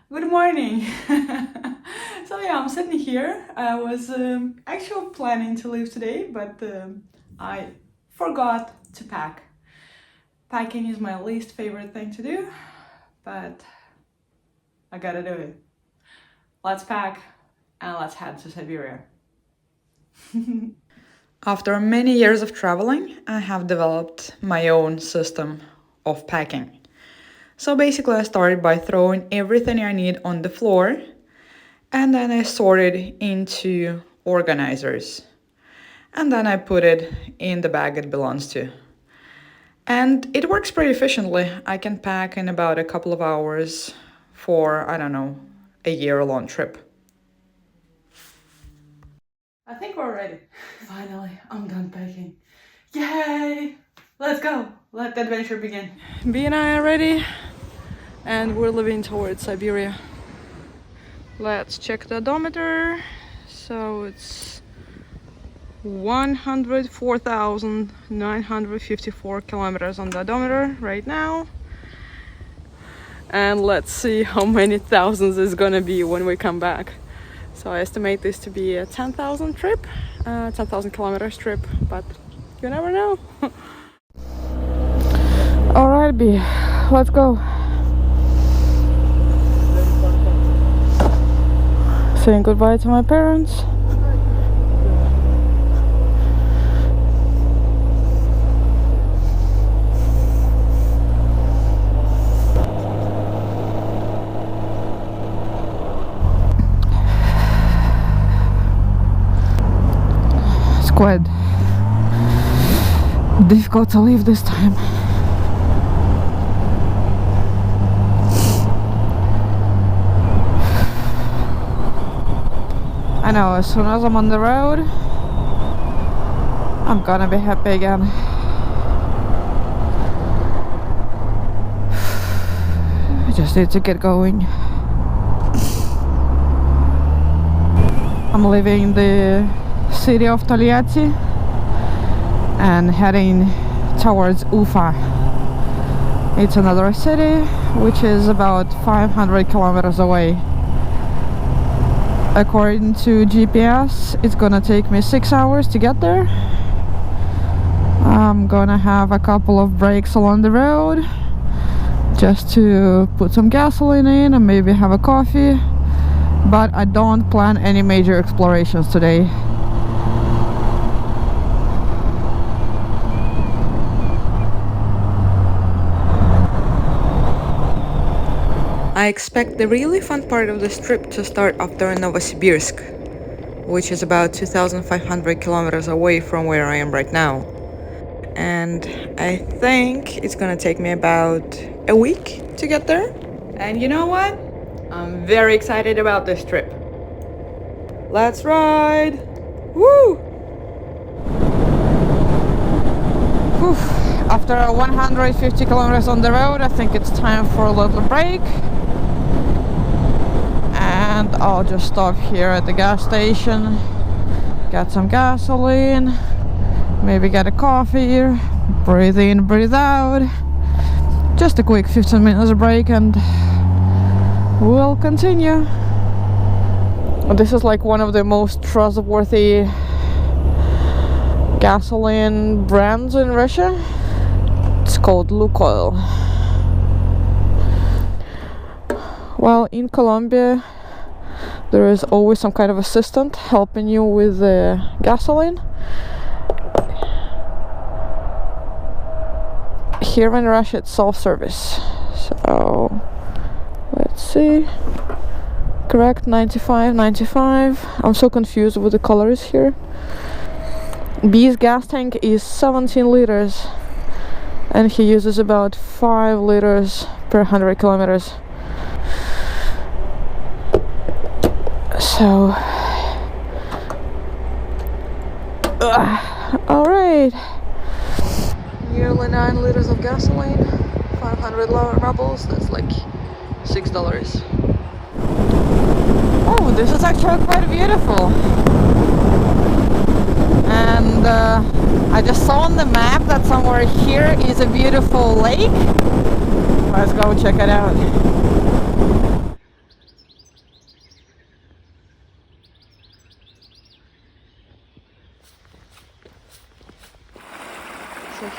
Good morning. So yeah, I'm sitting here. I was actually planning to leave today, but I forgot to pack. Packing is my least favorite thing to do, but I gotta do it. Let's pack and let's head to Siberia. After many years of traveling, I have developed my own system of packing. So basically, I started by throwing everything I need on the floor, and then I sorted into organizers. And then I put it in the bag it belongs to. And it works pretty efficiently. I can pack in about a couple of hours for, I don't know, a year-long trip. I think we're ready. Finally, I'm done packing. Yay! Let's go! Let the adventure begin. B and I are ready, and we're leaving towards Siberia. Let's check the odometer. So it's 104,954 kilometers on the odometer right now. And let's see how many thousands it's gonna be when we come back. So I estimate this to be a 10,000 trip, 10,000 kilometers trip, but you never know. Alright, B, let's go. Saying goodbye to my parents. It's quite difficult to leave this time. I know, as soon as I'm on the road, I'm gonna be happy again. I just need to get going. I'm leaving the city of Togliatti and heading towards Ufa. It's another city which is about 500 kilometers away. According to GPS, it's gonna take me 6 hours to get there. I'm gonna have a couple of breaks along the road just to put some gasoline in and maybe have a coffee, but I don't plan any major explorations today. I expect the really fun part of this trip to start after Novosibirsk, which is about 2,500 kilometers away from where I am right now. And I think it's gonna take me about a week to get there. And you know what? I'm very excited about this trip. Let's ride! Woo! Whew. After 150 kilometers on the road, I think it's time for a little break. And I'll just stop here at the gas station, get some gasoline, maybe get a coffee, breathe in, breathe out. Just a quick 15 minutes break and we'll continue. This is like one of the most trustworthy gasoline brands in Russia. It's called Lukoil. Well, in Colombia there is always some kind of assistant helping you with the gasoline. Here in Russia it's self-service. So let's see. Correct, 95. I'm so confused with the colors here. B's gas tank is 17 liters and he uses about 5 liters per 100 kilometers. So, alright, nearly 9 liters of gasoline, 500 rubles, that's like $6. Oh, this is actually quite beautiful. And I just saw on the map that somewhere here is a beautiful lake. Let's go check it out.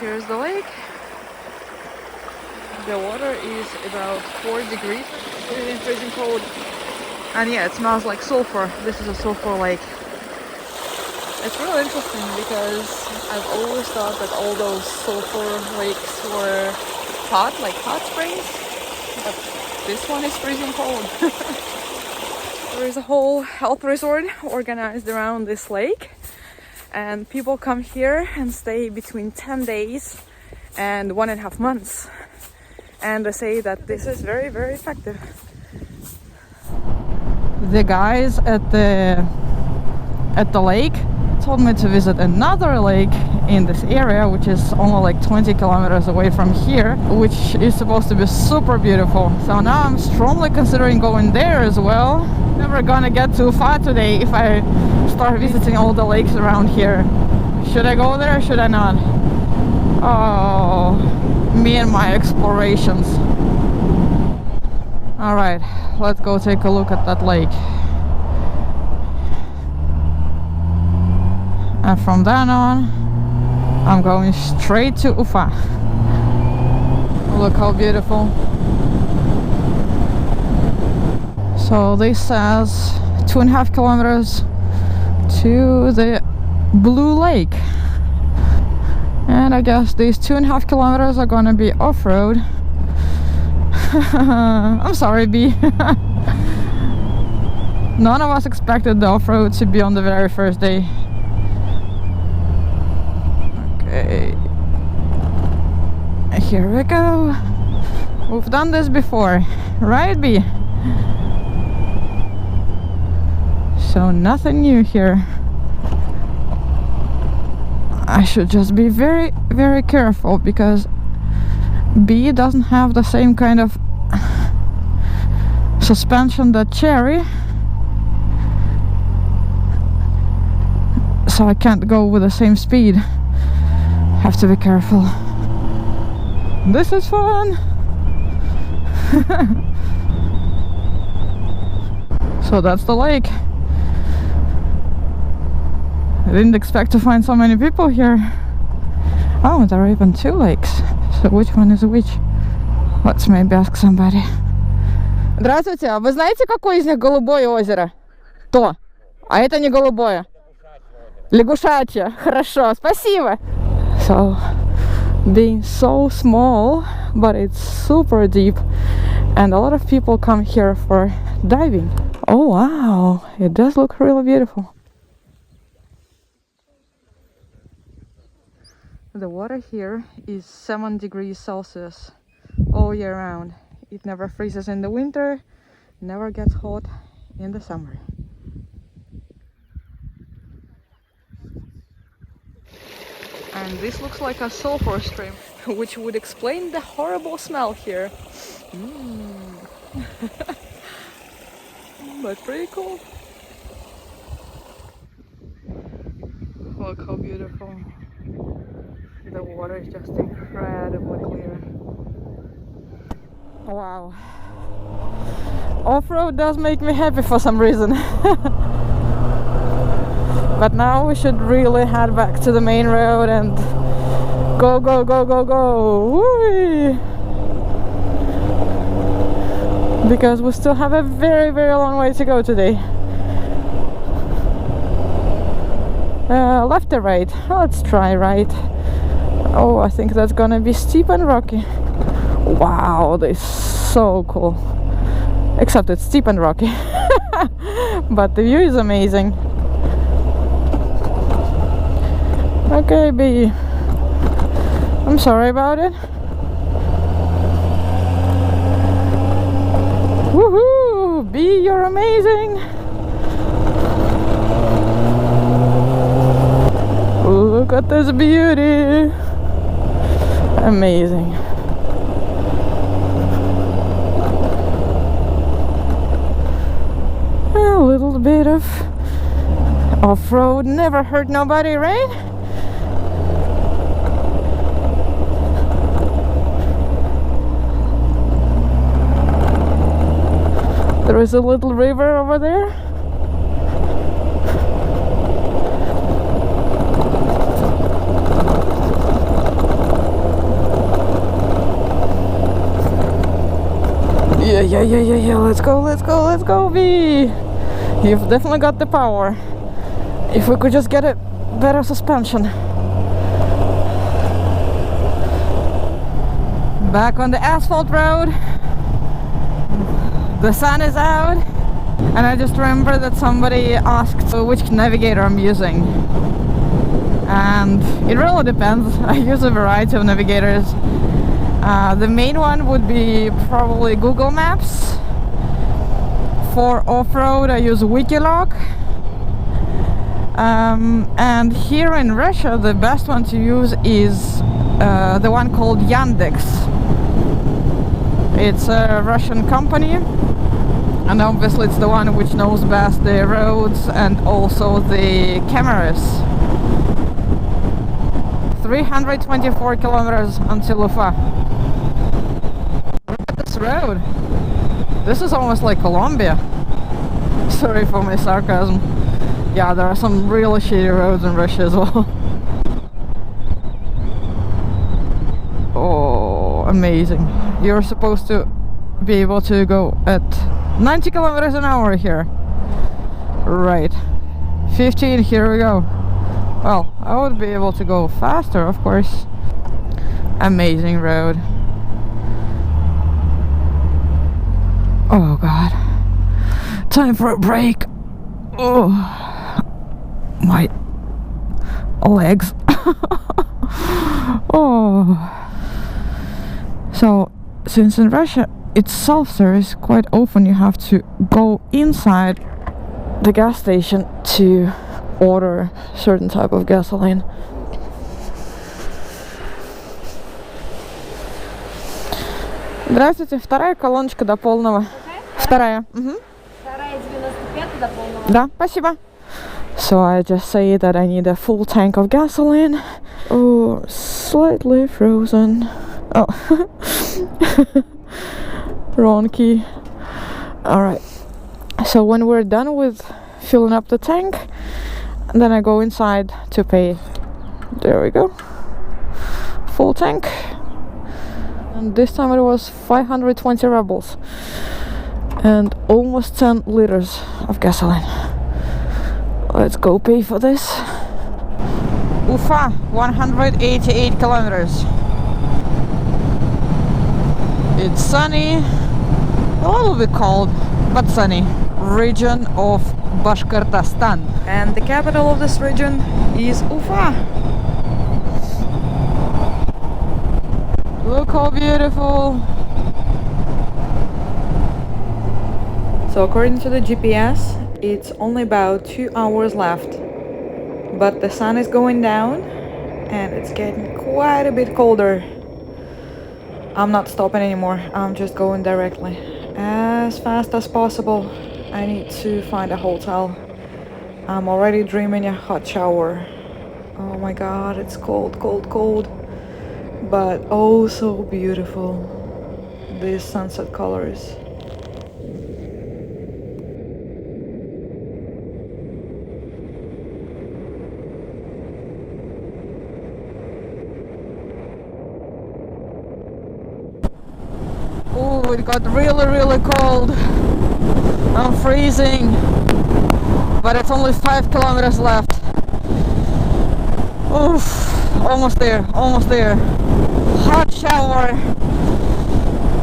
Here's the lake. The water is about 4 degrees, it's freezing cold. And yeah, it smells like sulfur. This is a sulfur lake. It's really interesting because I've always thought that all those sulfur lakes were hot, like hot springs. But this one is freezing cold. There is a whole health resort organized around this lake. And people come here and stay between 10 days and 1.5 months. And they say that this is very, very effective. The guys at the lake told me to visit another lake in this area, which is only like 20 kilometers away from here, which is supposed to be super beautiful. So now I'm strongly considering going there as well. Never gonna get too far today if I start visiting all the lakes around here. Should I go there or should I not? Oh, me and my explorations. Alright, let's go take a look at that lake. And from then on, I'm going straight to Ufa. Look how beautiful. So this says 2.5 kilometers to the Blue Lake. And I guess these 2.5 kilometers are gonna be off-road. I'm sorry, B. None of us expected the off-road to be on the very first day. Okay. Here we go. We've done this before, right, B? So nothing new here. I should just be very, very careful because B doesn't have the same kind of suspension that Cherry. So I can't go with the same speed. Have to be careful. This is fun! So that's the lake. I didn't expect to find so many people here. Oh, there are even 2 lakes. So which one is which? Let's maybe ask somebody. Здравствуйте, а вы знаете, какое из них голубое озеро? То. А это не голубое. Лягушачье. Хорошо, спасибо. So, being so small, but it's super deep. And a lot of people come here for diving. Oh wow, it does look really beautiful. The water here is 7 degrees Celsius all year round. It never freezes in the winter, never gets hot in the summer. And this looks like a sulfur stream, which would explain the horrible smell here. But pretty cool. Look how beautiful. The water is just incredibly clear. Wow. Off-road does make me happy for some reason. But now we should really head back to the main road and go, go, go, go, go. Whee! Because we still have a very, very long way to go today. Left or right? Let's try right. Oh, I think that's gonna be steep and rocky. Wow, this is so cool. Except it's steep and rocky. But the view is amazing. Okay, B. I'm sorry about it. Woohoo! B, you're amazing! Look at this beauty! Amazing. A little bit of off-road never hurt nobody, right? There is a little river over there. yeah. Let's go, V. You've definitely got the power. If we could just get a better suspension. Back on the asphalt road. The sun is out. And I just remember that somebody asked which navigator I'm using. And it really depends. I use a variety of navigators. The main one would be probably Google Maps. For off-road I use Wikiloc. And here in Russia the best one to use is the one called Yandex. It's a Russian company, and obviously it's the one which knows best the roads and also the cameras. 324 kilometers until Ufa. Look at this road. This is almost like Colombia. Sorry for my sarcasm. Yeah, there are some really shitty roads in Russia as well. Oh, amazing. You're supposed to be able to go at 90 kilometers an hour here. Right. 15, here we go. Well, I would be able to go faster, of course. Amazing road. Oh god. Time for a break. Oh, my legs. Oh. So, since in Russia it's self-service, quite often you have to go inside the gas station to order certain type of gasoline. Здравствуйте, вторая колоночка до полного. Вторая. Вторая 95 до полного. Да, спасибо. So I just say that I need a full tank of gasoline. Oh, slightly frozen. Oh. Wrong key. Alright. So when we're done with filling up the tank, then I go inside to pay. There we go. Full tank. And this time it was 520 rubles. And almost 10 liters of gasoline. Let's go pay for this. Ufa, 188 kilometers. It's sunny, a little bit cold, but sunny. Region of Bashkortostan. And the capital of this region is Ufa. Look how beautiful. So according to the GPS, it's only about 2 hours left. But the sun is going down and it's getting quite a bit colder. I'm not stopping anymore, I'm just going directly as fast as possible. I need to find a hotel. I'm already dreaming a hot shower. Oh my god, it's cold, but oh so beautiful. These sunset colors. Oh, it got really cold. I'm freezing. But it's only 5 kilometers left. Oof, almost there. Hot shower,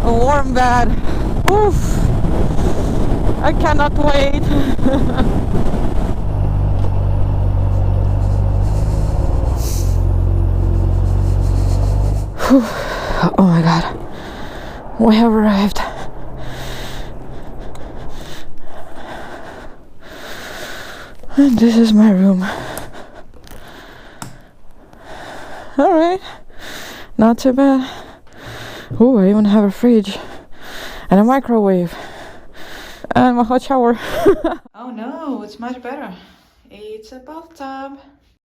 a warm bed. Oof, I cannot wait. Oh my god. We have arrived. And this is my room. Alright. Not too bad. Oh, I even have a fridge. And a microwave. And a hot shower. Oh no, it's much better. It's a bathtub.